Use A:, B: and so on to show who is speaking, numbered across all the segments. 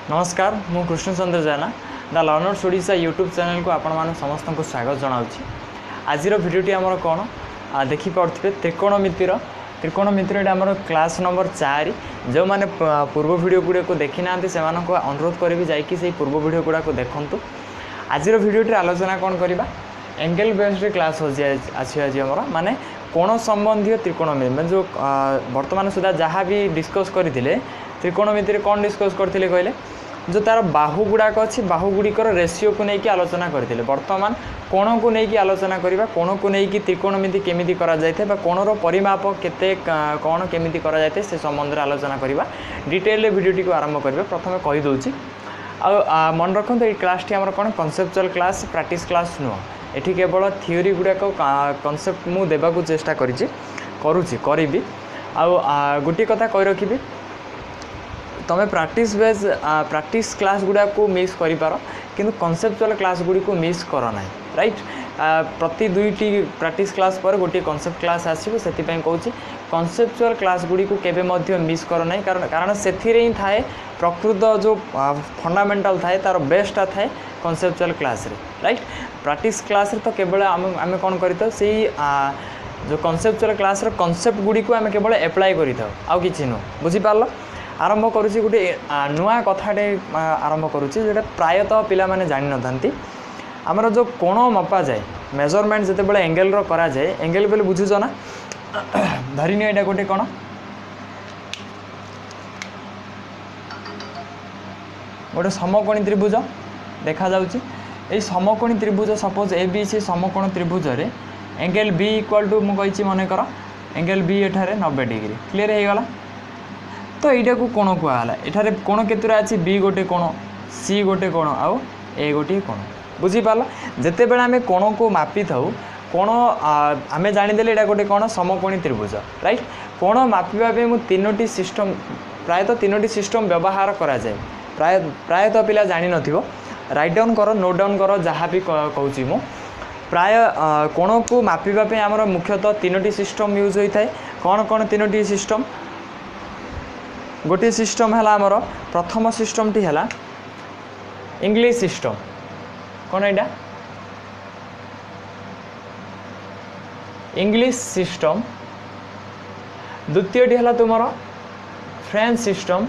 A: नमस्कार मु Krishnachandra Jena the learners Odisha YouTube channel को आपण मान समस्त को स्वागत जनाऊँगी। आज भिडियोटी आमर कौन देखिपे त्रिकोणमितिर आमर क्लास नंबर 4 जो मैंने पूर्व भिडियो गुड़ा को देखी ना से अनुरोध करी जाकि पूर्व भिडियो गुड़ा को देखूँ। आज भिडियोटी आलोचना कौन करवा एंगल बेस्ड क्लास अच्छी आज आमर माने कोण संबंधी त्रिकोणमिति मैं जो वर्तमान सुधा जहाँ भी डिस्कस करते त्रिकोणमिति कौन डिस्कस करते कहले जो तार बाहु गुड़ाक अच्छी बाहु गुड़िकर रेसीओ को लेकिन आलोचना करते वर्तमान कोण को लेकिन आलोचना करवा कोण को लेकिन त्रिकोणमिति केमिति करा जायते कोणर परिमाप केते कौन केमिति करा जायते से संबंध में आलोचना करवा डिटेल भिडियोटी को आरंभ करबे। प्रथम कहि दउची आ मन रखते ये क्लास टी आमर कौन कनसेप्चुअल क्लास प्रैक्टिस क्लास नुह एठी केवल थियोरी गुड़ाक कनसेप्ट मु देबाकू चेष्टा करुच्ची करी आ गोटे कथा कही रखी तुम प्रैक्टिस क्लास गुड़ा को मिस कर पार किंतु कनसेप्चुअल क्लास गुड़ी को मिस कर ना राइट प्रति दुईटी प्रैक्टिस क्लास पर गोटे कनसेप्ट क्लास आसो से कहूँ कनसेप्चुअल क्लास गुड़ी को केवे मिस कर ना कारण से ही थाए प्रकृत जो फंडामेंटल थाए तार बेस्टा थाए कनसेप्चुअल क्लास रे राइट प्रैक्टिस क्लास रे तो केवल आम कौन करता से जो कनसेप्चुअल क्लास कनसेप्ट गुड़ी को आम केवल एप्लाई कर कि नुह बुझीपार आरंभ करुच्ची गोटे नुआ कथाटे आरंभ करुच्ची जोटा प्रायतः पिला माने जानि नथांती आमर जो कोण मपा जाए मेजरमेंट जिते बड़े एंगल रो करा जाए एंगल बोले बुझुच ना धरिनी एटा गोटे कोण गोटे समकोणी त्रिभुज देखा जाउची ए समकोणी त्रिभुज सपोज ए बी सी समकोण त्रिभुज रे एंगल बी इक्वल टू मु कहिची मने कर एंगल बी एठारे 90 डिग्री क्लियर हे गला तो यहाँ को कोण कहला एठारे कोण केतुरा अच्छी बी गोटे कोण सी गोटे कोण आउ ए गोटे कोण बुझीपार जिते बेले आम कोण को मापी थाउ कोण आम जानीदे यहाँ गोटे कोण समकोणी त्रिभुज राइट कोण मापिबा मु तीनोटी सिस्टम प्रायतः तीनोटी सिस्टम व्यवहार करा जाए प्रायतः पिला जानी नथिबो राइट डाउन कर नोट डाउन कर जहाँ भी कहूँ मु प्राय कोण को मापिबा आमर मुख्यतः तीनोटी सिस्टम यूज होता है कौन कौन तीनोटी सिस्टम गोटे सिस्टम है आमर प्रथम सिस्टम टी है इंग्लिश सिस्टम कौन यहाँ इंग्लिश सिस्टम द्वितीय है तुम फ्रेंच सिस्टम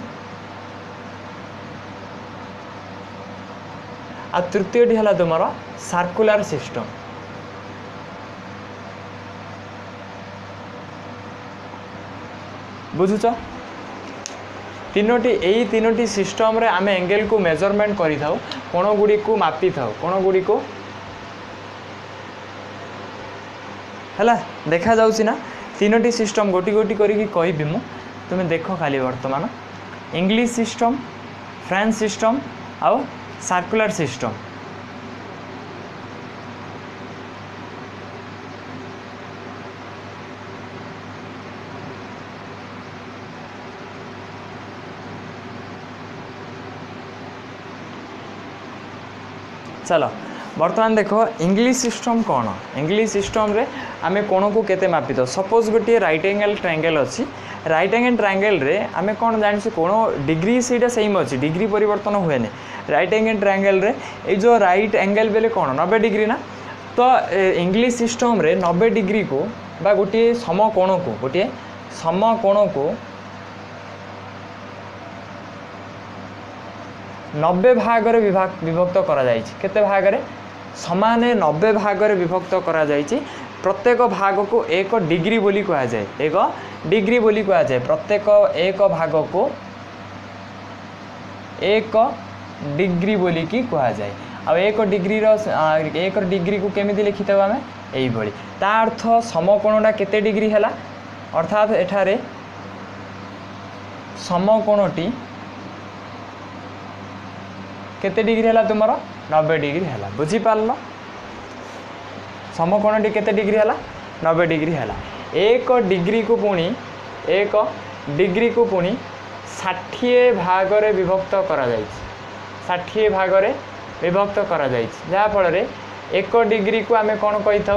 A: आ तृतीय है तुम सर्कुलर सिस्टम बुझुच तीनोटी सिस्टम रे आम एंगल को मेजरमेंट करि थाउ कोण गुडी को मापी थाउ कोण गुडी को हला देखा जाउछि ना तीनोटी सिस्टम गोटी गोटी करिकि कहबी मु तुम देख खाली वर्तमान इंग्लिश सिस्टम फ्रेंच सिस्टम आउ सर्कुलर सिस्टम चलो बर्तमान देख इंग्लिश सिस्टम कौन इंग्लिश सिस्टम रे आमे कोण को केते मापी दो सपोज गोटे राइट एंगल ट्रायंगल अच्छी राइट एंगल ट्रायंगल रे आमे कौन जानि कोण डिग्री सेटा सेम अच्छी डिग्री परिवर्तन हुए नहीं राइट एंगल ट्रायंगल रे ए जो राइट एंगल बेले कौन 90 डिग्री ना तो इंग्लिश सिस्टम रे 90 डिग्री को बा गोटे समकोण को 90 भाग रे विभक्त करा जायछि केते भाग रे समान 90 भाग रे विभक्त करा जायछि प्रत्येक भाग को 1 डिग्री बोली कहा जाए 1 डिग्री बोली कहा जाए प्रत्येक एक भाग को 1 डिग्री बोली की कहा जाए आ 1 डिग्री रो 1 डिग्री को केमिति लिखितबा हमें एई भली ता अर्थ समकोणटा केते डिग्री हैला अर्थात एठारे समकोणटी केते डिग्री है तुम 90 डिग्री है बुझी पार समकोणटी केते डिग्री है 90 डिग्री है 1 डिग्री को पुणी 1 डिग्री को पुणी 60 भाग रे विभक्त करा जाय 60 भाग रे विभक्त करा जाय जहाँ फल 1 डिग्री को आम कौन कही था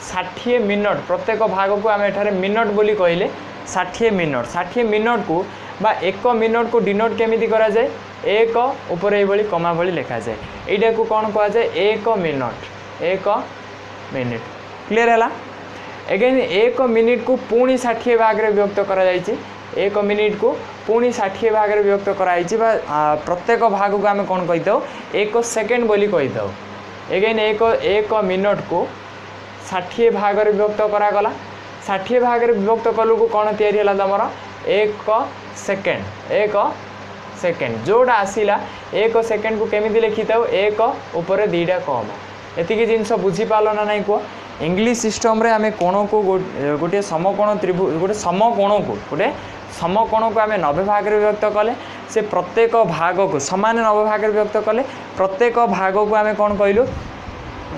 A: 60 मिनट प्रत्येक भाग को आम एठारे मिनट बोली कहले 60 मिनट को बा 1 मिनट को डिनोट केमिति करा जाए एक ऊपर ये कमा भली लिखा जाए यहाँ को कौन कह जाए 1 मिनट 1 मिनिट क्लीयर है एगेन 1 मिनिट को पुणी 60 भाग में विभक्त करा 1 मिनिट को पुणी 60 भाग में विभक्त कराई प्रत्येक भाग को आम कौन कही था 1 सेकेंड बोली कही था एगेन 1 मिनट को 60 भाग में विभक्त करागला 60 भाग में विभक्त कलु को कौन या तुम 1 सेकेंड जोड़ा आसला 1 सेकेंड को केमी लिखी था 1 उपर 2टा कम एतिकी जिनस बुझीपाल ना नहीं कह इंग्लिश सिस्टम रे आमे कोण को गोटे समकोण त्रिभुज गोटे समकोण को आमे 90 भाग में विभक्त कले से प्रत्येक भाग को समान 90 भाग में विभक्त कले प्रत्येक भाग को आमे कौन कहलु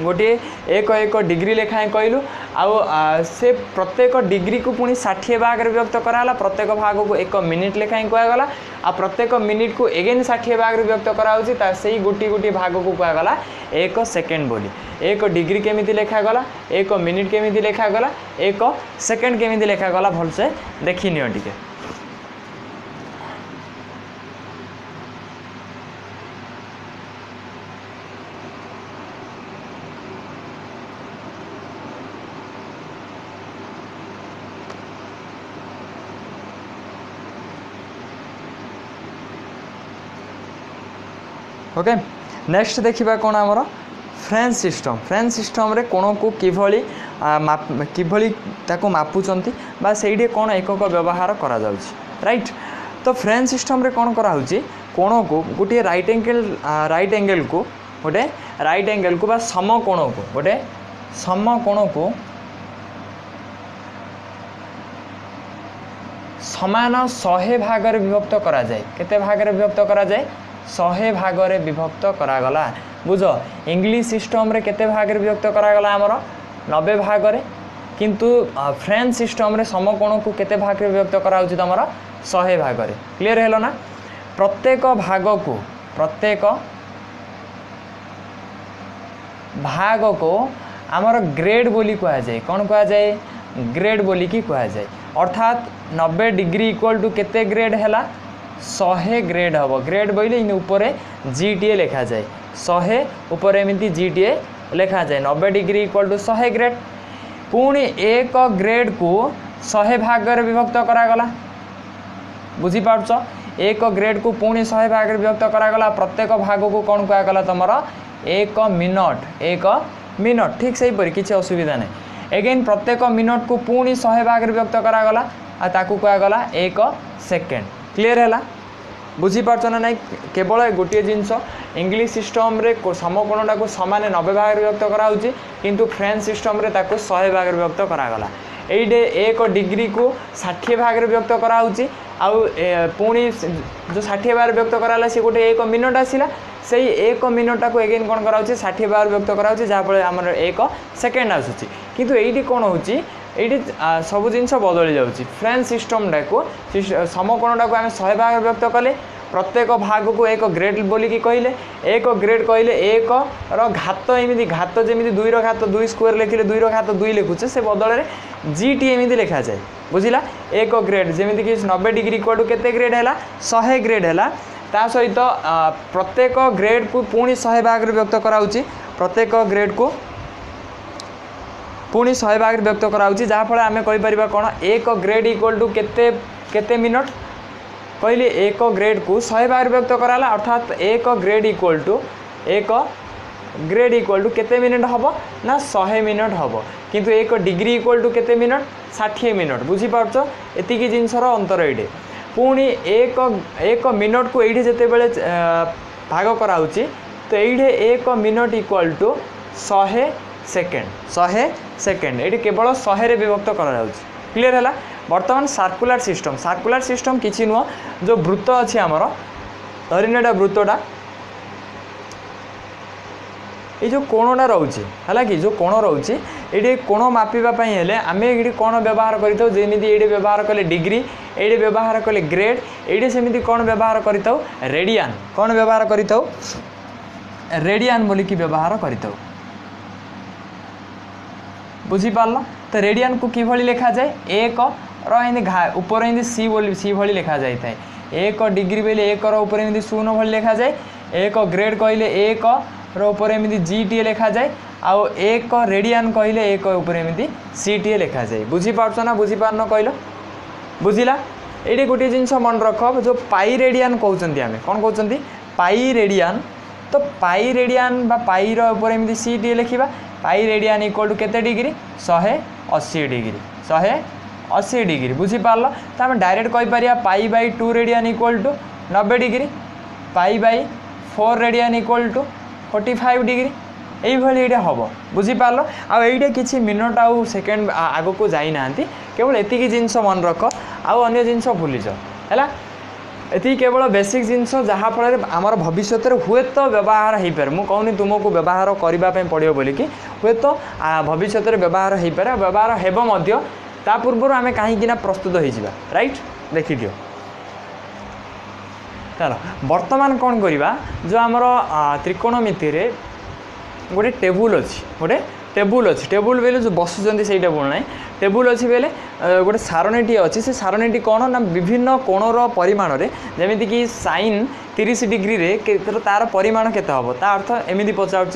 A: गोटे 1 डिग्री लेखाएं कहलु आ से प्रत्येक डिग्री को पुणी 60 भाग में विभक्त कराला प्रत्येक भाग को 1 मिनिट लेखाएं कहगला आ प्रत्येक मिनिट को एगेन 60 भाग में विभक्त कराउछि ता सेही गोटी गोटी भाग को कहगला 1 सेकेंड बोली 1 डिग्री केमिति लेखागला 1 मिनिट केमिति लेखागला 1 सेकेंड केमिति लेखागला भलसे देखि नियो टिके ओके नेक्स्ट देखिबा कोन हमर फ्रेंच सिस्टम रे कोण को किभली ताको मापुचंती बा सेइडे कोण एकक व्यवहार करा जाउची राइट तो फ्रेंच सिस्टम रे कोण करा होची कोण को गोटे राइट एंगल को गोटे राइट एंगल को बा समकोण को गोटे समकोण को समान 100 भाग रे विभक्त करा जाए केते भाग रे विभक्त करा जाए 100 भाग रे विभक्त करागला बुझ इंग्लिश सिस्टम रे केते भाग रे विभक्त करागला हमर 90 भाग रे किंतु फ्रेंच सिस्टम रे समकोण को केते भाग रे विभक्त कराउछि तमरा 100 भाग रे क्लियर हेलो ना प्रत्येक भाग को हमर ग्रेड बोली कहा जाए कौन कहा जाए ग्रेड बोली की कहा जाए अर्थात 90 डिग्री इक्वल टू केते ग्रेड हैला 100 ग्रेड हम ग्रेड बोले इन ऊपर जीटीए लिखा जाए 100 ऊपर एमती जीटीए लिखा जाए 90 डिग्री इक्वल टू 100 ग्रेड पुणी 1 ग्रेड को 100 भाग में विभक्त करागला बुझीपार्छ 1 ग्रेड को पुणी 100 भाग में विभक्त करागला प्रत्येक भाग को कौन कहगला तुम 1 मिनट ठीक से ही किसी असुविधा नहीं एगेन प्रत्येक मिनट को पुणी 100 भाग में विभक्त करागला आ ताकू कहगला 1 सेकेंड क्लीयर है बुझीपार्छ ना नहीं केवल गोटे जिनस इंग्लिश सिस्टम रे समकोणटा को सामान 90 भाग में विभक्त कराउछि किंतु फ्रेंच सिस्टम रे ताको 100 भाग में विभक्त करागला एइडे 1 डिग्री को 60 भाग में विभक्त कराउछि आउ पुणी जो 60 भाग में विभक्त कराला से गोटे 1 मिनट आसिला से 1 मिनटा को एगेन कौन कराउछि 60 भाग में विभक्त कराउछि जहाँ फल आमर 1 सेकेंड आसुछि किंतु एइडी कौन होछि ये सब जिनस बदली जाऊँगी फ्रेंच सिस्टम को समकोणटा को आम 100 भाग व्यक्त कले प्रत्येक भाग को 1 ग्रेड बोलिकी कहले 1 ग्रेड कहले 1 घात एमती घात जमी 2 घात 2 स्क्वायर लिखिले 2 घात 2 लिखुचे से बदल में जीटी एमती लिखा जाए बुझिला 1 ग्रेड जमीक 90 डिग्री इक्वल टू केते ग्रेड है 100 ग्रेड है ता सहित प्रत्येक ग्रेड को पुणी 100 भाग व्यक्त कराउछि प्रत्येक ग्रेड को पुणी 100 भाग व्यक्त कराउछि जहाँ फल आम कहीपर कौन 1 ग्रेड इक्वल टू केते मिनट कहली 1 ग्रेड को 100 भाग व्यक्त कराला अर्थात 1 ग्रेड इक्वल टू केते मिनट हम ना 100 मिनट हम किंतु 1 डिग्री इक्वल टू केते मिनट 60 मिनट बुझीपार्छ एतिकी जिनसर अंतर ये पुणी 1 मिनट को ये जिते बड़े भाग कराउछि तो ये 1 मिनट इक्वल टू 100 सेकेंड ये केवल 100 रे विभक्त करा क्लियर है बर्तमान सर्कुलर सिस्टम किसी नुह जो वृत्त अच्छी आमर धरीनेटा वृत्तटा ये जो कोणटा रोचे है कि जो कोण रोचे ये कोण मापिबापी आम ये कौन व्यवहार करमी ये व्यवहार कले डिग्री ये व्यवहार कले ग्रेड ये सेमती कौन व्यवहार करता रेडियन कौन व्यवहार करता रेडियन बोलिकी व्यवहार करता बुझीपार तो रेडियन को किभली लिखा जाए 1 ऊपर सी भली लिखा जाए एक डिग्री बोले एक ऊपर एमती शून्य भली लिखा जाए एक ग्रेड कहले एक ऊपर एमती जी टी लिखा जाए आउ एक रेडियन कहले एक ऊपर एमती सी टी लिखा जाए बुझीपार ना बुझीपारन कहल बुझिला ये गोटे जिनस मन रख जो पाई रेडियन कहते आम कौन कहते पाई रेडियन तो पाई रेडियन बा पाई ऊपर एमती सी टी लिखा पाई रेडियन इक्वल टू केते डिग्री 180 डिग्री 180 डिग्री बुझीपार तो आम डायरेक्ट कहीपर pi by 2 radian equal to 90 degree pi by 4 radian equal to 45 degree ये हम बुझीपार आईटा किसी मिनट आउ सेकेंड आग को जाना केवल एतिकी जिनस मन रख आउ अन्य जिनस भूली जाओ है ये केवल बेसिक जिनस जहाँफल आमर भविष्य हुए तो व्यवहार हो पारे मुझे कहूनी तुमको व्यवहार करने पड़ो बोलिकी हुए तो भविष्य व्यवहार हो पारे व्यवहार हेबो ता पूर्व आम कहीं प्रस्तुत हो राइट देखी दियो चलो वर्तमान कौन करवा जो आमर त्रिकोणमिति रे गोटे टेबुल अच्छी टेबुल बेले जो बसुँच से टेबुल ना टेबुल अच्छी बेले गोटे सारणीटी अच्छी से सारणीटी कौन ना विभिन्न कोणर परिमाण रे जमीक साइन 30 डिग्री रे तार परिमाण केते हम ता अर्थ एमती पचार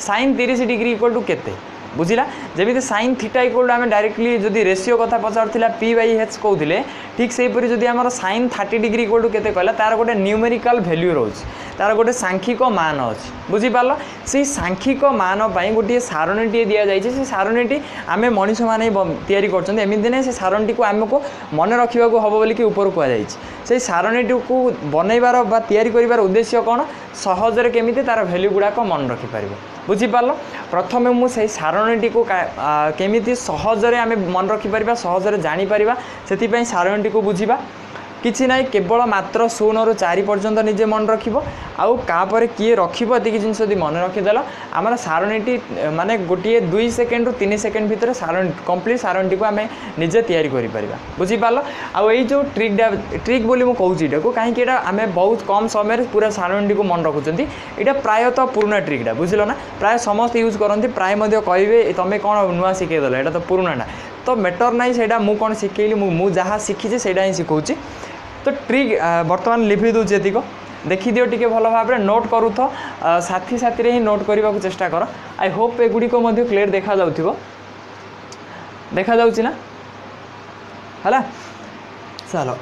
A: साइन 30 डिग्री इक्वल टू केते बुझिला जमी साइन थीटा इक्वल टू आम डायरेक्टली जदि रेसीओ कथा पचार पी बाई एच कहते ठीक से जदि आम साइन 30 डिग्री इक्वल टू केते कहला तार गोटे न्यूमेरिकल भैल्यू रोचे तार गोटे सांख्यिक मान अच्छी बुझीपार से सांख्यिक मान गोटे सारणीटी दि जाए से सारणीटी आम मनीष मैंने तैयारी करमती ना से सारणीटी को आमको मन रखा हम बोलिकी ऊपर कहुई से सारणीटी को बनइबार तैयारी कर उद्देश्य कौन सहजरे केमी तार भैल्यू गुड़ाक मन रखिपर बुझीपार प्रथमे मुझे सारणीटी को केमी सहजरे आम मन रखिपर सहजरे जानीपर से सारणीटी को बुझा किसी ना केवल मात्र 0 ରୁ 4 पर्यंत निजे मन रखिबो आउ कापर किए रखिबो एतिकी जिनिस यदि मन रखिदेल आमर सारणीटी माने गोटे 2 सेकेंड रु 3 सेकेंड भितर सारण कंप्लीट सारणीटी को आम निजे तैयारी करि परिबा बुझीपार आउ एई जो ट्रिक बोली मु कहूची को कहीं आम बहुत कम समय पूरा सारणीटी को मन रखुचंती एटा प्रायतः पुराना ट्रिकटा बुझिलो ना प्राय समस्त यूज करती प्राय मध्य कहबे तमे कोन नुआ शिखेदेल एटा तो पुरानाटा तो मेटर नाई सेटा मु कोन शिखेली मु जहाँ शिखी सेटा ही शिखौची तो ट्रिक बर्तमान लिखि दूचे एतिक देखी दियो टिके भल भाव नोट करू तो साथी साथी रे ही नोट करने को चेष्टा कर आई होप एगुड़ी को मध्य क्लियर देखा जाउथिबो देखा जाउछि ना हला चलो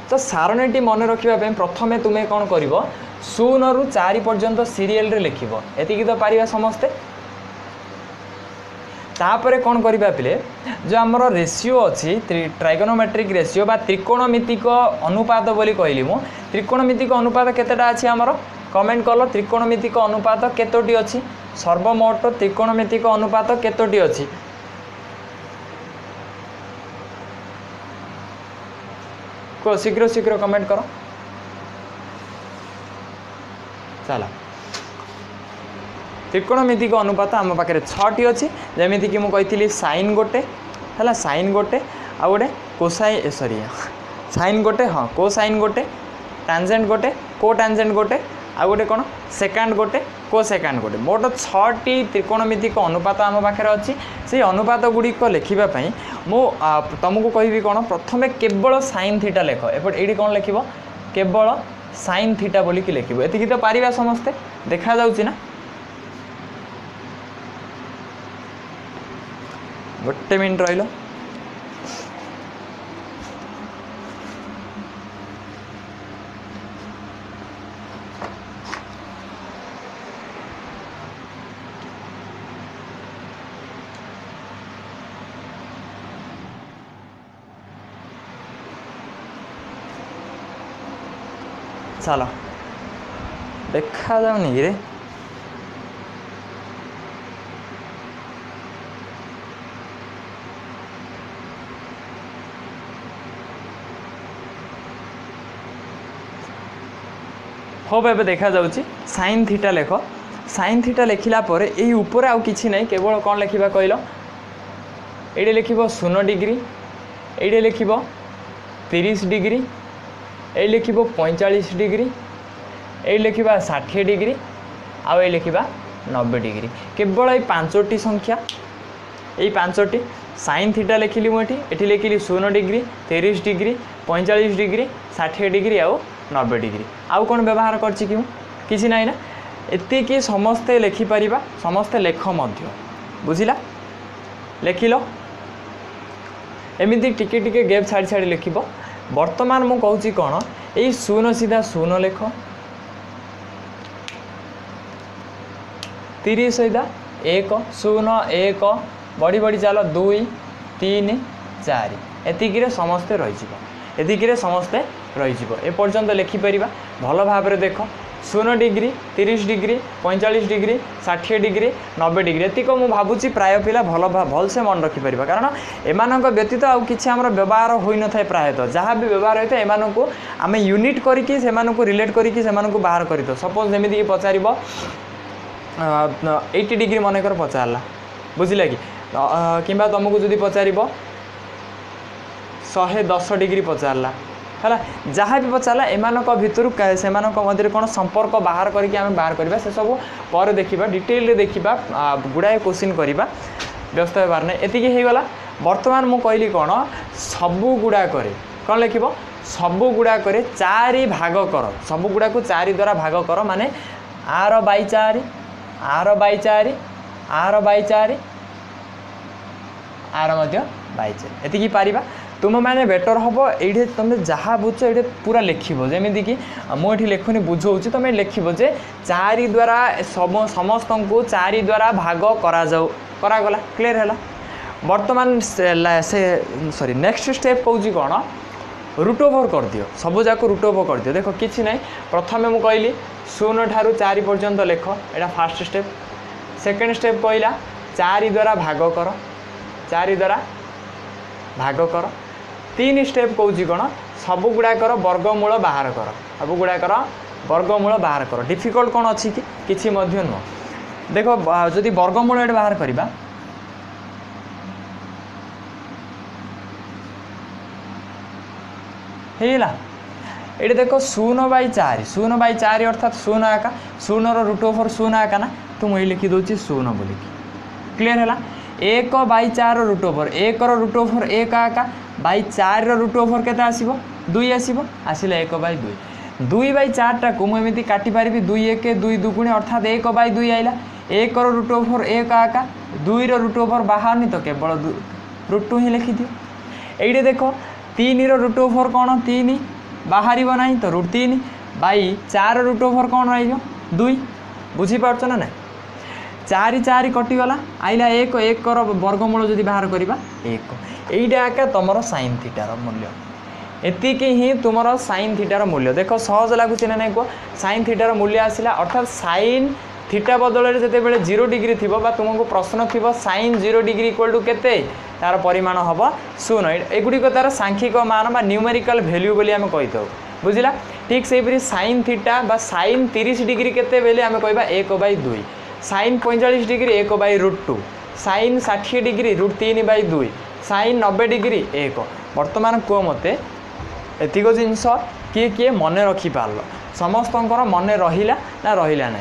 A: तो सारणीटी मन रखिबा पे प्रथमे तुमे कोन करिवो 0 ରୁ 4 पर्यंत सीरियल रे लिखिबो एतिकी तो पारिबा समस्ते तापर कौन करवा पिले जो आमर रेसीओ अच्छी ट्राइगोनोमेट्रिक रेसीओ बा त्रिकोणमितिक अनुपात बोली कहली मु त्रिकोणमितिक अनुपात केतेटा अछि आमर कमेंट कल त्रिकोणमितिक अनुपात केतोटी अछि सर्वमोट त्रिकोणमितिक अनुपात केतोटी अछि को शीघ्र शीघ्र कमेंट करो चला त्रिकोणमितिक अनुपात आम पाखे 6टी अच्छी जमीक कि मुझे साइन गोटे है साइन गोटे आ गोटे कोसाइन सॉरी साइन गोटे हाँ को साइन गोटे टांजेंट गोटे को टांजेंट गोटे आ गोटे कौन सेकेंड गोटे को सेकेंड गोटे मोट 6टी त्रिकोणमितिक अनुपात आम पाखे अच्छी से अनुपात गुड़िक लिखापी मु तुमको कहबी कौन प्रथमे केवल साइन थीटा लेख एपट ये कौन लिख केवल साइन थीटा बोलिकी लिख एति तो पारिबा समस्ते देखा जाउछि ना गोटे मिनट रहिलो चलो देखा जाऊनी रे होप एबे देखा जाउची साइन थीटा लेख साइन थीटा लिखिला पर एई ऊपर आउ किछि नै केवल कोन लिखिबा कहलो एडे लिखिबो 0 डिग्री एडे लिखिबो 30 डिग्री ए लिखिबो 45 डिग्री ए लिखिबा 60 डिग्री आउ ए लिखिबा 90 डिग्री केवल ए 5टी संख्या ए 5टी साइन थीटा लिखिली मुठी एठी लिखिली 0 डिग्री 30 डिग्री 45 डिग्री 60 डिग्री आउ 90 डिग्री आउ कौन व्यवहार करछि कि किसी ना ना एतिकी समस्ते लिखिपर समस्ते लेख मध्य बुझिला लिखिल एमती टिके टिके गैप छाड़ी छाड़ी लिख बर्तमान मु कहूँ कौन यही शून सीधा शून लेख 30 सीधा 1 0 1 बढ़ी बढ़ी चल 2 3 4 एतिकी समस्ते रही एतिकी समस्ते रही एपर्यंत लिखिपर भल भाव देख 0 degree 30 degree 45 degree 60 degree 90 degree एतिक मु भावुची प्राय पिला भल से मन रखिपर कारण एमानक व्यतीत आउ किछि हमर व्यवहार होई न थाए प्रायतः जहाँ भी व्यवहार होता है एमानक आम यूनिट करके सेमानक रिलेट करके सेमानक बाहर कर दो सपोज जमीक पचार 80 डिग्री मनकर पचारा बुझिले कि किंबा तुमको जदि पचार 110 डिग्री पचारा है जहाँ भी पचारा एमानक भितर से मध्य कौन संपर्क बाहर करके आम बाहर करवा से सब पर देखा डिटेल देखा गुड़ाए क्वेश्चन करवा व्यस्त होबार नहीं एतिकी हो गला बर्तमान मु कहली कौन सबू गुड़ाक कौन लिख सबू गुड़ाक 4 भाग कर सबू गुड़ा को 4 द्वारा भाग कर माने r by 4 r by 4 r by 4 r by 4 एतिकी पारिबा तुम मैंने बेटर हम ये तुम जहाँ बुझ ये पूरा लिख जमीक मुझे लिखुनी बुझाऊँ तुम लिख 4 द्वारा समस्त को 4 द्वारा भाग करागला क्लीयर है बर्तमान से सॉरी नेक्स्ट स्टेप कौच कौन रूट ओवर कर दियो सब जाक रूट ओवर कर दियो देखो किसी ना प्रथम मुझे कहली 0 ठारू 4 पर्यंत लिख यहाँ फास्ट स्टेप सेकेंड स्टेप कहला 4 द्वारा भाग कर 4 द्वारा भाग कर 3 स्टेप कौच कौन सब गुड़ाकर वर्गमूल बाहर कर सब गुड़ाकर वर्गमूल बाहर कर डिफिकल्ट कौन अच्छी कि किसी नुह देख जदि वर्गमूल ये बाहर करवा ये देख 0 बाई 4 अर्थात 0 आका 0 रूट ओवर 0 आका ना तो मुझे लिखी दूसरी 0 बोलिक क्लीयर है 1 by 4 root over 1 root over 1 आका बाई 4 रूट ओवर के आसो 2 आसो आसला 1 बाई 2 2 बाई 4 टा को मुझे काटी पारि 2 1 2 दुगुणी अर्थात 1 बाई 2 आइला 1 रूट ओवर 1 आका 2 रूट ओवर बाहर नहीं तो केवल रूट 2 ही लिखि दियो ये देख 3 रूट ओवर कौन 3 बाहर ना तो रूट 3 बाई 4 रूट ओवर कौन रही 2 बुझीपार ना 4 4 कटिगला आइला 1 1 वर्गमूल जदि बाहर करवा 1 यहीटा एका तुम साइन थीटार मूल्य एतिकी ही तुम साइन थीटार मूल्य देख सहज लगुच ना नहीं कह साइन थीटार मूल्य आसला अर्थात साइन थीटा बदल जिते बड़े 0 डिग्री थी तुमको प्रश्न थी साइन 0 डिग्री इक्वल टू केते तार परिमाण हम 0 एगुड़िक तार सांख्यिक मान न्यूमेरिकल भैल्यू बोली आम कही था बुझला ठीक से ही साइन थीटा बा साइन 30 डिग्री केते बेले आम कहबा 1 by 2 sine 45 degree 1 by root 2 sine 60 degree root 3 by 2 sine 90 degree 1 बर्तमान कह मते एतिक जिनस किए किए मन रखिपार समस्त मन रहिला ना रहिला ना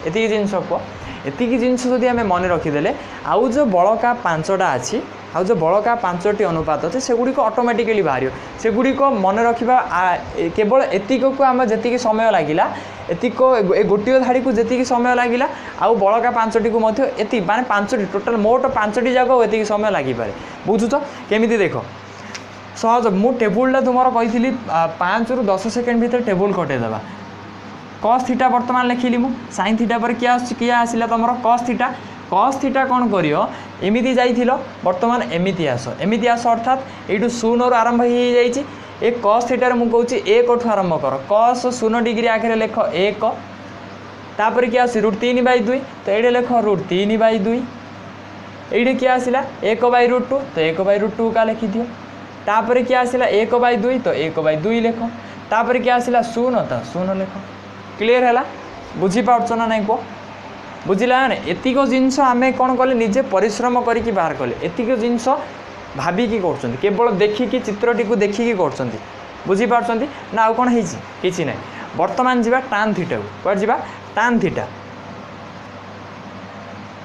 A: एतिक जिनस कह एतिक जिनस जदि आम मन रखिदेले आउ जो बड़का 5टा अच्छी आउ जो बड़का 5टी अनुपात अच्छे सेगुड़िक ऑटोमेटिकली बाहर सेगुड़िक मन रखा केवल एतिक को आम जी समय लगिला एतिक गोटे धाड़ी को जी समय लगिला आउ बड़का 5टी को एति माने 5टी टोटाल मोट 5टी जाक एति समय लगिपे बुझुच केमी देख सहज मु टेबुलटा तुम कही 5 ରୁ 10 सेकेंड भीतर टेबुल कटेदेवा कस थीटा बर्तमान लिखिली मु साइन थीटा पर किए आसला तुम कस थीटा कौन करियो एमिति जाइथिल बर्तमान एमिति आस अर्थात ये 0 रु आरंभ हो जाइए ए कस थीटार मु कहूँ 1 ठू आरंभ कर कस 0 डिग्री आगे लेख 1 तापर किए आस रूट 3 बाई 2 तो ये लेख रूट 3 बाई 2 ये किए आसला 1 बाई रूट 2 तो 1 बाई रूट 2 का लिखि दियो तापर किए आसला 1 बाई 2 तो 1 बाई 2 लेख तापर किए आसला 0 तो 0 लेख क्लीयर है बुझीपार ना नहीं कह बुझिला ना एतिक जिनस आम कौन कले निजे परिश्रम करके बाहर कले एतिक जिनस भाविकी कर केवल देखिकी चित्रटी को देखिकी कर बुझीपार ना आउ कौन होती ना बर्तमान जा टान थीटा को कौन जा टान थीटा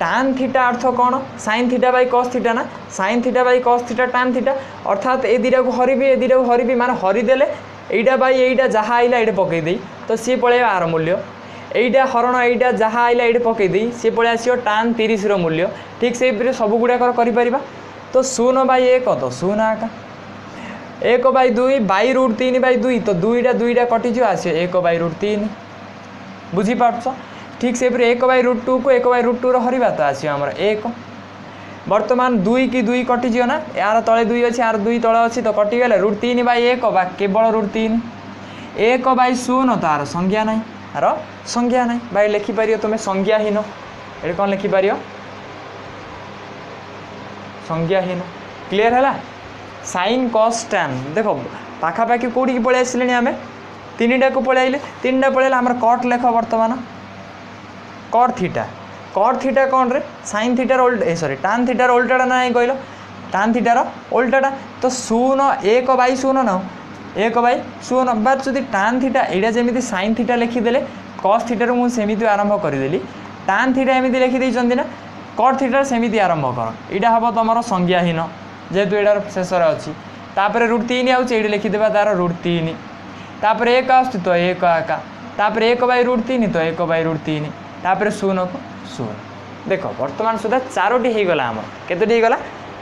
A: tan थीटा अर्थ कौन sin theta by cos theta ना sin theta by cos theta tan theta अर्थात ए दुटा को हरबी ए दुटा को हरबी मान हरिदेले एटा बाई एटा जहाँ आइला ये पकई दे तो सी पलैया आर मूल्य एटा हरण एटा जहाँ आइला ये पकई दे सी पलि आसो tan 30 मूल्य ठीक से सब गुड़ाकर कर तो 0 बाई 1 तो 0 आका 1 बाई 2 बाई रूट 3 बाई 2 तो दुईटा कटिज आसो 1 बाई रूट 3 बुझीपार ठीक से 1 बाई रूट 2 को 1 बाई रूट 2 हरवा तो आसो आमर 1 बर्तमान 2 की 2 कटिज ना यार तले 2 अच्छी यार 2 तले अच्छी तो कटिगले रूट 3 बाई 1 बा केवल रूट 3 1 बाई 0 तार संज्ञा ना यार संज्ञा ना भाई लिखिपर तुम्हें संज्ञाहीन ये कौन लिखिपर संज्ञाहीन क्लीयर है साइन कॉस टैन देखो पाखापाखि कौटी की पलि आसिले आम 3टा को पलि आइले 3टा पलि आम कट लेख बर्तमान कट थीटा कौन रे साइन थीटार सॉरी टान थीटार उल्टाटा ना कहल टान थीटार उल्टाटा तो 0 1 बाई 0 ना 1 बाई 0 बार जब टान थीटा यहाँ जमी साइन थीटा लिखिदेले कस थीटार मुझे आरंभ करदेली टान थीटा एमती लिखिदेना ना कट थीटार सेमती आरंभ कर यहाँ हम तुम संज्ञाहीन जेहेतु यार शेष अच्छी तापर रूट 3 आउे लिखिदेवा तार रूट 3 तापर 1 आस तो 1 आका तापर 1 बाई रूट 3 तो 1 बाई रूट 3 तापर 0 को 0 देख बर्तमान सुधा 4टी होगला आम केतोटी होगला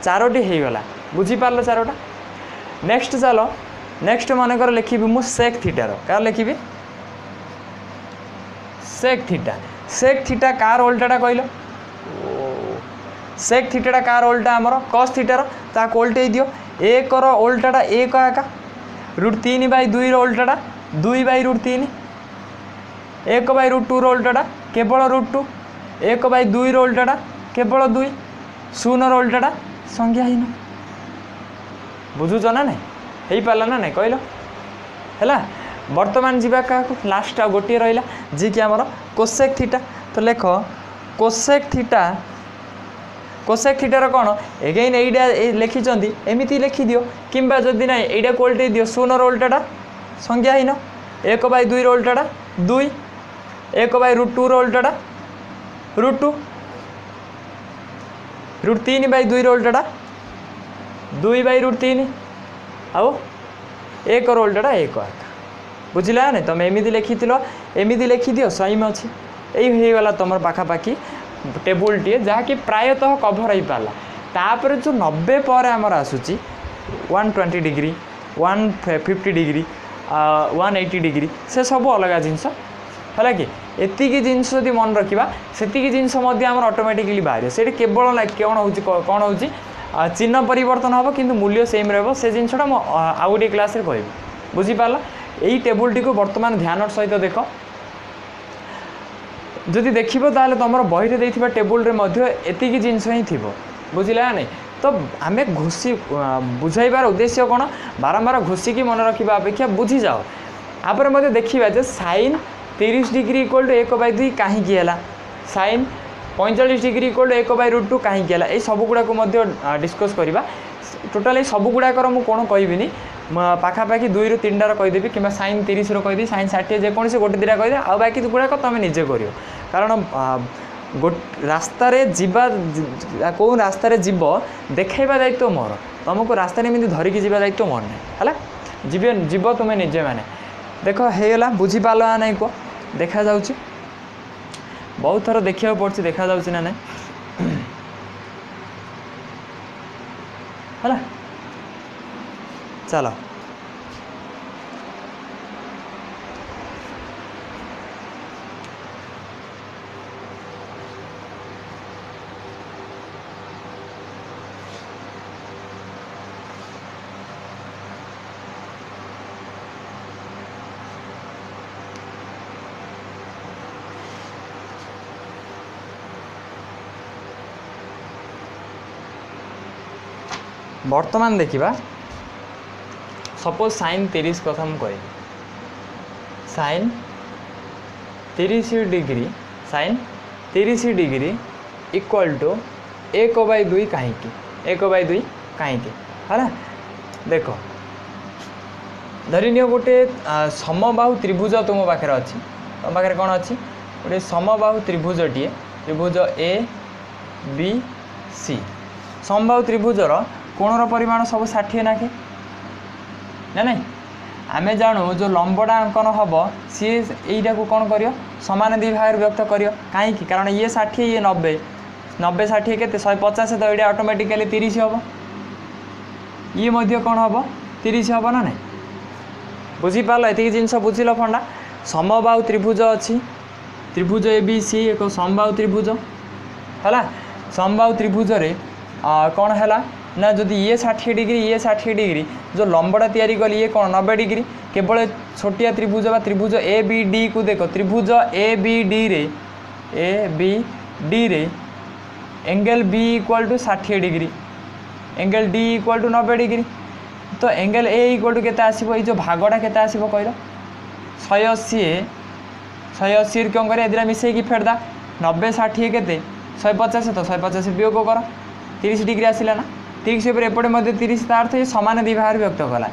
A: 4टी होगला बुझीपार 4टा नेक्स्ट चलो नेक्स्ट मनकर लिखी मु सेक थीटार क्या लिखी सेक थीटा कार उल्टाटा कहल सेक थीटाटा कार उल्टा आमर कस थीटार ताको उल्टे दियो 1 उल्टाटा 1 आका रूट 3 बाई 2 उल्टाटा 2 बाई रूट 3 1 बाई रूट 2 उल्टाटा केवल रूट 2 1 बाई 2 उल्टाटा केवल 2 0 उल्टाटा संज्ञाहीन बुझुच ना ना हो पारा ना ना कहल है बर्तमान जीवा क्या लास्ट गोटे रहा जी कि आमर कोसेक थीटा तो लेख कोसेक थीटार कौन एगेन एटा लिखिं एमती लिखिदियो कि जदि ना यहाँ को उल्टे दियो 0 उल्टाटा संज्ञाहीन 1 बाई 2 उल्टाटा 2 1 बाई रूट 2 उल्टाटा रूट 2 रूट 3 बाई 2 उल्टाटा 2 बाई रूट 3 आउ 1 उल्टाटा 1 आका बुझला ना तुम एमती लिखिदियो सही अच्छी यही होगा तुम पाखापाखि टेबुल टी जहाँकि प्रायतः कभर हो पारा तापर जो 90 पर आमर आसूची 120 डिग्री 150 डिग्री 180 डिग्री से सब अलग जिनस है कि एतिकी जिनस जब मन रखा से जिनस ऑटोमेटिकली बाहर से केवल कौन हो चिन्ह परिवर्तन हम कि मूल्य सेम रही जिनसा आउ गोटे क्लास कह बुझीपार यही टेबुल टी को बर्तमान ध्यान सहित देख जदि देखो ताले तुम बही में टेबुल एतिकी जिनस ही थी बुझला नहीं तो आम घोषी बुझाइबार उद्देश्य कौन बारंबार घोषिकी मन रखा अपेक्षा बुझी जाओ आपर मत देखा जे sine 30 degree equal to 1 by 2 कहीं sine 45 degree equal to 1 by root 2 कहीं ये सब गुड़ाक डिस्कस करवा टोटाल सब गुड़ाकर मुझे कौन कहबी पाखापाखि 2 ରୁ 3टार कहीदेवी कि साइन 30 कहीदेवी साइन 60 जेकोसी गोटे 2टा कहीदे आ बाकी गुड़ाक तुम निजे कर कारण रास्तार जीवा कौ रास्तार जीव देखा दायित्व मोर तुमको रास्तार एमती धरिकी जीवा दायित्व मोर ना है जीव तुम्हें निजे मैंने देख होगा बुझीपार ना नहीं कह देखा जाऊँगी बहुत थर देखा पड़े देखा जाऊँगी ना नहीं है चलो बर्तमान देखा सपोज साइन 30 कथा मुझे sine 30 degree sine 30 degree equal to 1 by 2 कहीं 1 बाई 2 कहीं है ना देख धरीनियो गोटे समबाहु त्रिभुज तुम पाखे अच्छी तुम पाखे कौन अच्छी गोटे समबाहु त्रिभुजटीए त्रिभुज ए बी सी समबाहु त्रिभुजर कोणर परिमाण सब 60 नाखे ना नहीं आमे जानू जो लंबटा अंकन हम सी यहीटा को कौन कर सामान दी भाग व्यक्त कर कहीं कारण ये 60 ये 90 90 60 के 150 तो ये ऑटोमेटिकली 30 हम ये मध्य कौन हम 30 हम ना नहीं बुझीपार ये जिनस बुझल फंडा समबाहु त्रिभुज अच्छी त्रिभुज ए बी सी एक समबाहु त्रिभुज है समबाहु त्रिभुज रे कौन है ना जदि ये 60 डिग्री ये 60 डिग्री जो लंबटा तैयारी कली ये कौन 90 डिग्री केवल छोटिया त्रिभुज बा त्रिभुज ए बी डी को देख त्रिभुज ए बी डी रे angle B equal to 60 degree angle D equal to 90 degree तो एंगल ए इक्वल टू केते आसीबो ये जो भागटा केते आसीबो कहलो 180 क्यों करे एदिरा मिसई की फेरदा 90 60 केते 150 तो 150 वियोग कर 30 डिग्री आसिला ना ठीक से एपटे 30 तार अर्थ सामान दिभार व्यक्त कला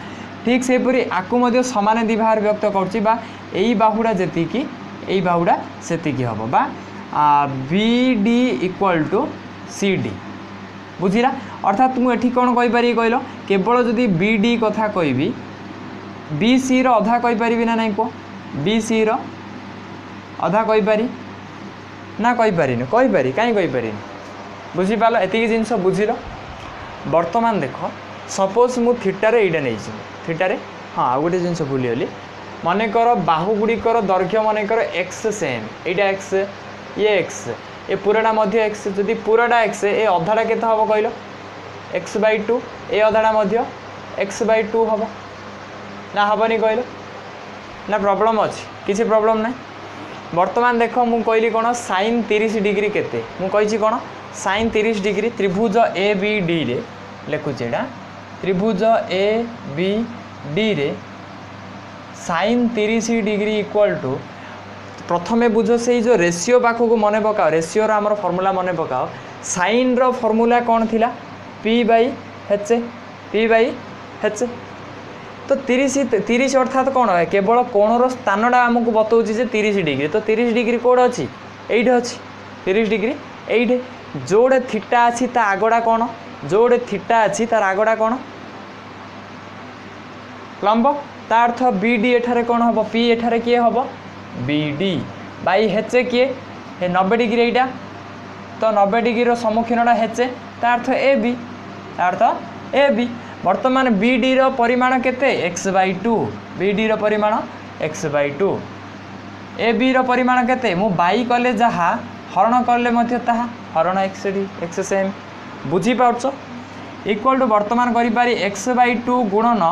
A: ठीक से आकु सामान दिभार व्यक्त कर बाहुड़ा जी यही बाहुड़ा से हम बा B D equal to C D बुझीला अर्थात मुझे कौन कहीपर कहल केवल जदि बी डी कथा कहि बी सी रधा कहीपरि ना नहीं कह बी सी रधा कहीपरि ना कहीपरि कहीपरि कहीं कहीपरि बुझीपाल एति जिनस बुझिल वर्तमान देख सपोज मु थीटारे एटा नहीं थीटारे हाँ आ गोटे जिनस भूलीगली मनकर बाहुगुड़िकर दैर्घ्य मनकर एक्स सेम एटा एक्स ये एक्स ये पूराटा मध्य एक्स जदि पूराटा एक्स ए अधाटा केते हम कहल x/2 ए अधाटा x/2 हम ना हेनी कहल ना प्रॉब्लम अच्छी किसी प्रॉब्लम ना वर्तमान देख मु कहली कौन sin 30 डिग्री केते मु कही कौन sin 30 डिग्री त्रिभुज ए बी डी रे लिखुचे त्रिभुज ए बी डी रे sin 30 डिग्री इक्वल टू प्रथमे बुझ से जो रेशियो पाखक मन पकाओ रेशियो आमर फर्मूला मन पकाओ साइन रो फर्मूला कौन थिला p/h p/h तो 30 अर्थात कौन है केवल कोणर स्थानटा आमको बताऊँ 30 डिग्री तो 30 डिग्री कौन अच्छी ये अच्छी 30 डिग्री ये जोड़े थीटा अच्छी ता आगड़ा कौन जोड़े थीटा अच्छी तार आगड़ा कौन लंब ता अर्थ बी डी एठारे कौन हम पी एठारे किए हम बी डी बाई हेचे किए 90 डिग्री एटा तो 90 डिग्री सम्मुखीनटा हेचे ता अर्थ ए बी वर्तमान बी डी रो परिमाण केते x/2 बी डी रो परिमाण x/2 ए बी रो परिमाण केते मु बाई कले जहा हरण कले मध्य ताहा हरण x सेम बुझी पाउछ इक्वल टू वर्तमान करि पारी x/2 गुणन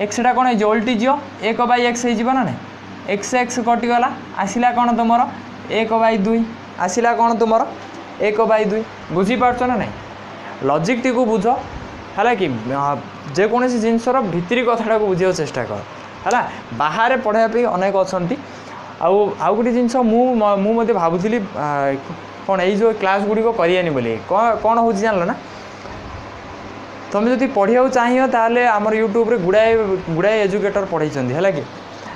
A: एक्सटा कौन है उल्टी जीव 1/x हो ना x कटिगला आसला कौन तुम 1/2 आसला कौन तुम 1/2 बुझीपार ना नहीं लॉजिक टी को बुझ है कि जेकोसी जिनसर भितरी कथा को बुझे चेष्टा कर है बाहर पढ़ाई अनेक अच्छा आउ गोटे जिनस मुझे भावुली कौन यो क्लास गुड़िक करानी बोली कौन हो जान ना तुम जब पढ़ा चाहिए ताले आमर यूट्यूब रे गुड़ाए एजुकेटर पढ़ाई है कि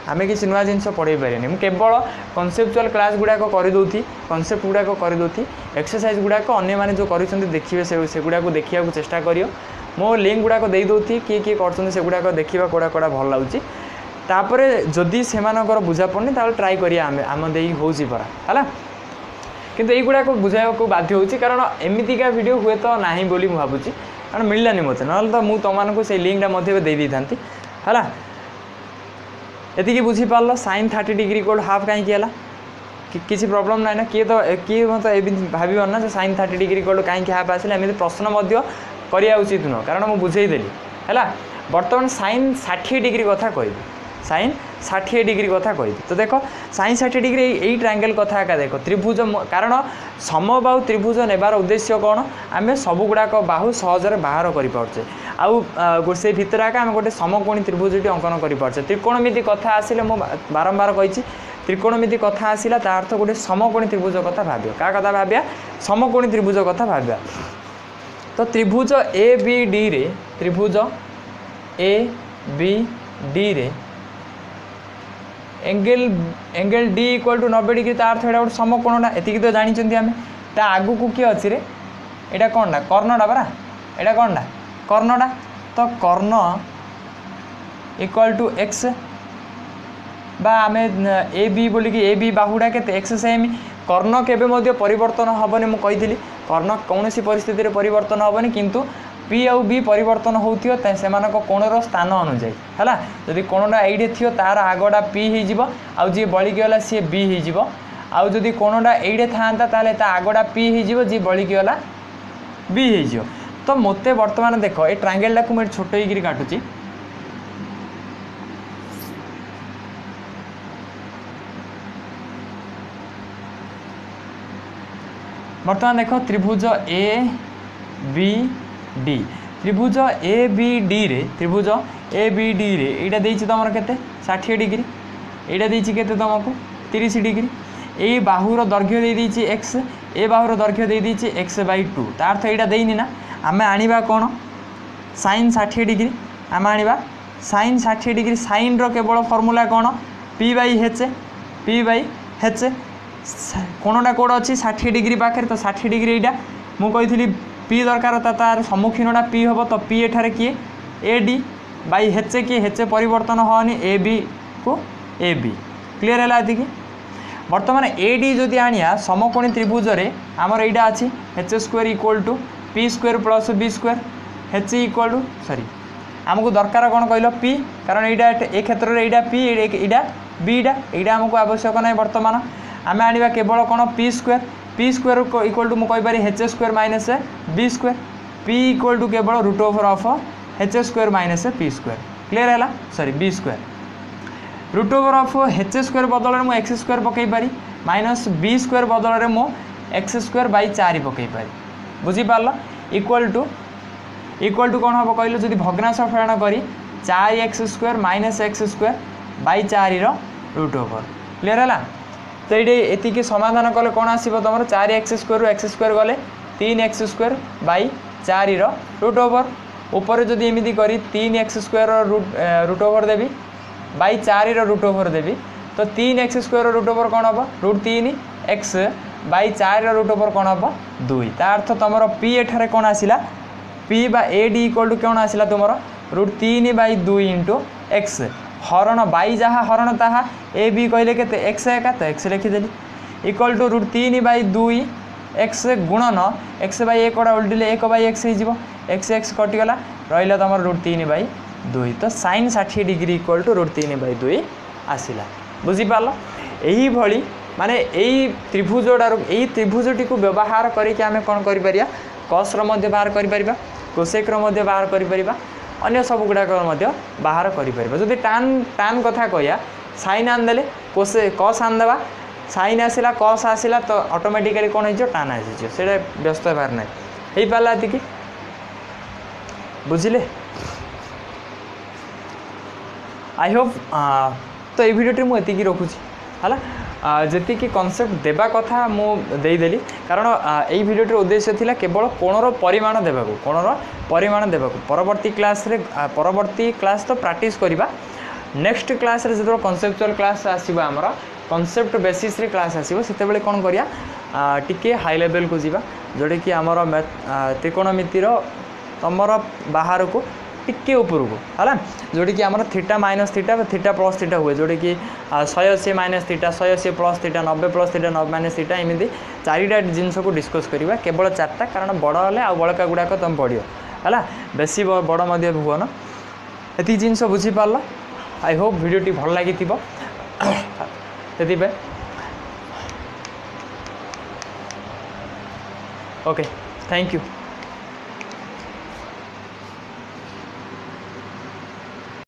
A: आम किसी नुआ जिन पढ़े पारे मुझे केवल कनसेप्चुअल क्लास गुड़ाक करदे कनसेप्ट गुड़ाक करदे एक्सरसाइज गुड़ाक अन्य जो कर देखिए से गुड़ाक देखा चेष्टा करियो मो लिंक गुड़ाक दे दूँ किए किए कर गुड़ाक देखा कौड़ा कौड़ा भल लगे तापर जदि से बुझा पड़नी ट्राए करिया आम दे होरा है किंतु युवाक बुझाइबा को बाध्य होची कारण एमितिका वीडियो हुए तो ना बोली मुझे भावुची कारण मिललानी मत ना तो मुझे तुमको से लिंकटा दे दी था है ये बुझीपार sin 30 डिग्री कोड हाफ कहीं किसी प्रॉब्लम ना किए तो किए मतलब भाव ना sin 30 डिग्री कोड कहीं हाफ आसला एमती प्रश्न करवा उचित नुह कारण मुझे बुझेदेली है बर्तमान sin 60 डिग्री कथा कह sin 60 डिग्री कथा कह तो देख sin 60 डिग्री यही ट्रायंगल कथा एका देख त्रिभुज कारण समबाहु त्रिभुज नेबार उद्देश्य कौन आम सब गुड़ाक बाहु सहजरे बाहर करें आउ से भितर आका आम गोटे समकोणी त्रिभुजटी अंकन करें त्रिकोणमिति कथा आसिले मु बारंबार कही त्रिकोणमिति कथा आसला ता अर्थ गोटे समकोणी त्रिभुज कथा भाव्य क्या कथा भाव्या समकोणी त्रिभुज कथा भाव्या तो त्रिभुज ए बी डी रे त्रिभुज ए बी डी रे angle D equal to 90 degree तार अर्थ गोटे समकोणटा एति तो जानी आम ता आगु को किए अच्छी रे एटा कौनटा कर्णटा परा एटा कौनटा कर्णटा तो कर्ण इक्वल टू एक्स बा आम ए बी बोलिकी ए बी बाहुटा के एक्स सेमी कर्ण केबे मध्य परिवर्तन हेनी मुझे कर्ण कौन परिस्थिति रे परिवर्तन हेनी किंतु पी आउ बी परिवर्तन होथियो से कोणर स्थान अनुजाई है जदि कोणटा एइडे थियो तार आगटा पी हो आउ जी बलिकी गला सी बी हो आउ जदि कोणटा एइडे थांता ताले ता आगटा पी हो जी बलिकी गला बी हो तो मते वर्तमान देख ए ट्रायंगल टाक मुझे छोट होकर काटुची वर्तमान देख त्रिभुज ए बी डी त्रिभुज ए बी डी रे त्रिभुज ए बी डी रे एटा देछि तमर केते 60 डिग्री एटा देछि केते तुमको 30 डिग्री ए बाहुर दैर्घ्य दे देछि एक्स ए बाहुर दैर्घ्य दे देछि x/2 तार अर्थ एटा देइनी ना आमे आनिबा कोन sin 60 डिग्री आमे आनिबा sin 60 डिग्री sin रो केवल फार्मूला कोन p/h कोणटा कोड अच्छी 60 डिग्री पाखे तो 60 डिग्री यहाँ मुझे पी दरकार तार सम्मुखीनटा पी हम तो पी एठारे किए ए डी बाई हेचे किए हेचे परिवर्तन हेनी ए बी को ए बी क्लीयर है ये बर्तमान ए डी जदि आनिया समकोणी त्रिभुज रे आमर यहाँ अच्छी H square equal to P square plus B square H equal to sorry आमको दरकार कौन कहल पी कारण यहाँ ए क्षेत्र में यहाँ पी यहाँ बीटा यहाँ आमको आवश्यक ना बर्तमान आम आने केवल कौन पी स्क्वायर इक्वल टू मुझे पारि H square minus B square P equal to केवल root over of H square minus P square clear है sorry B square root over of H square बदल में एक्स स्क्वायर पकई पारि minus B square बदल में x square by 4 पकई पारि बुझीपार equal to कौन हम कहल जब भग्नांश फेरण करी 4x square minus x square by 4 root over clear है तो ये एति समाधान कले कौन आसो तुम 4x स्क्वायर एक्स स्क्वायर गले 3x square by 4 root over ऊपर जदि एमती करी 3x स्क्वायर रूट ओवर देवी बै 4 रूट ओवर देवी तो 3x स्क्वायर रूट ओवर कौन हम √3x बै 4 रूट ओवर कौन हम 2 ता अर्थ तुम पी एठारे कौन आसला पी बा ए डी इक्वल टू कौन आसला तुम √3/2 इंटू एक्स हरण बै जहाँ हरण ताहा ए बी कहले के एक्स एका तो एक्स लिखिदेली इक्वल टू √3/2 एक्स गुणन एक्स बै एक उल्टिले 1/x हो एक्स कटिगला रहा तुम √3/2 तो sin 60 डिग्री इक्वल टू √3/2 आसला बुझीपार यही भली माने यही त्रिभुजटार यही त्रिभुजटी को व्यवहार करके आम कौन कर कस बाहर कर कोसेक बाहर कर अन्य सब गुड़ाक बाहर कर टान कथा कह साइन आनदे कोसे कस आनदेवा साइन आसला कस आसला तो ऑटोमेटिकली कौन हो टान आसी से व्यस्त होबार ना हो पारा ये बुझिले आई होप तो ये भिडियोटी मुझे रखुची है जी कनसेप्ट देवा कथा मुदेली कारण यही भिडियोटी उद्देश्य थिला केवल कोणर परिमाण देवाक कोणर परिमाण देवाक परवर्ती क्लास तो प्रैक्टिस करवा नेक्स्ट क्लास रे जो कनसेप्चुअल क्लास आसीबा हमर कनसेप्ट बेसिस रे क्लास आसीबो सेते बेले कोन करिया टिके हाई लेवल को जीवा जोड़े कि हमर त्रिकोणमितिर तमर बाहर को टिके ऊपर को है जोड़ी कि आमर theta minus theta theta plus theta हुए जोड़ी कि 180 minus theta 180 plus theta 90 plus theta 90 minus theta एमती चारिटा जिनस को डिस्कस करवा केवल 4टा कारण बड़ हेले आ बड़का गुड़ाक तुम पड़ो है बेसी बड़ हुन ये जिनस बुझीपार आई होप भिडियोटी भल लगी से ओके थैंक यू।